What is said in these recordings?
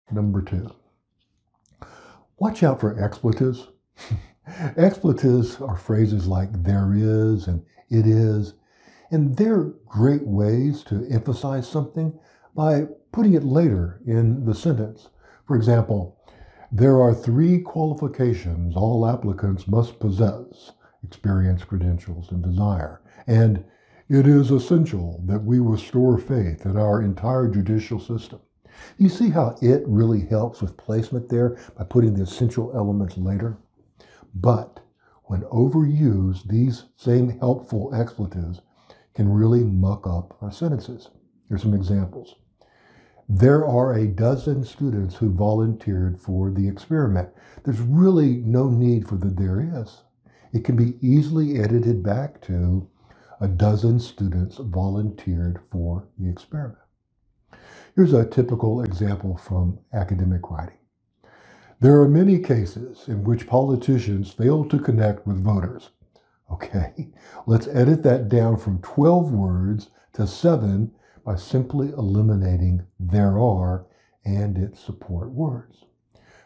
Number 2. Watch out for expletives. Expletives are phrases like there is and it is, and they're great ways to emphasize something by putting it later in the sentence. For example, there are 3 qualifications all applicants must possess: experience, credentials, and desire. And it is essential that we restore faith in our entire judicial system. You see how it really helps with placement there by putting the essential elements later? But when overused, these same helpful expletives can really muck up our sentences. Here's some examples. There are a dozen students who volunteered for the experiment. There's really no need for the there is. It can be easily edited back to a dozen students volunteered for the experiment. Here's a typical example from academic writing. There are many cases in which politicians fail to connect with voters. Okay, let's edit that down from 12 words to 7 by simply eliminating there are and its support words.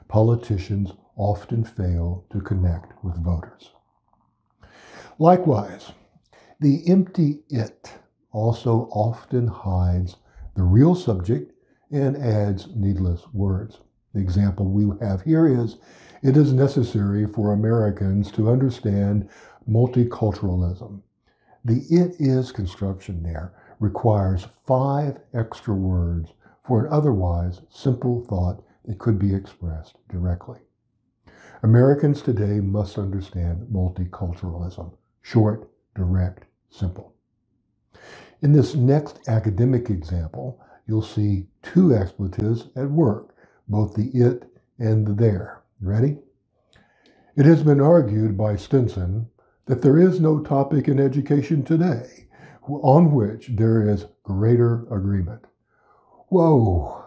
Politicians often fail to connect with voters. Likewise, the empty it also often hides the real subject and adds needless words. The example we have here is, it is necessary for Americans to understand multiculturalism. The it is construction there requires 5 extra words for an otherwise simple thought that could be expressed directly. Americans today must understand multiculturalism. Short, direct, simple. In this next academic example, you'll see 2 expletives at work, both the it and the there. Ready? It has been argued by Stinson that there is no topic in education today on which there is greater agreement. Whoa!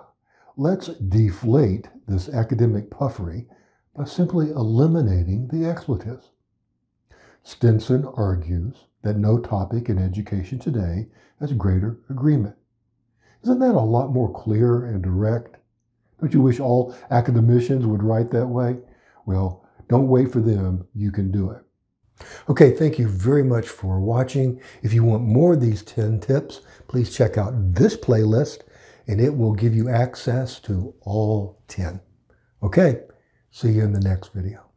Let's deflate this academic puffery by simply eliminating the expletives. Stinson argues that no topic in education today has greater agreement. Isn't that a lot more clear and direct? Don't you wish all academicians would write that way? Well, don't wait for them. You can do it. Okay, thank you very much for watching. If you want more of these 10 tips, please check out this playlist, and it will give you access to all 10. Okay, see you in the next video.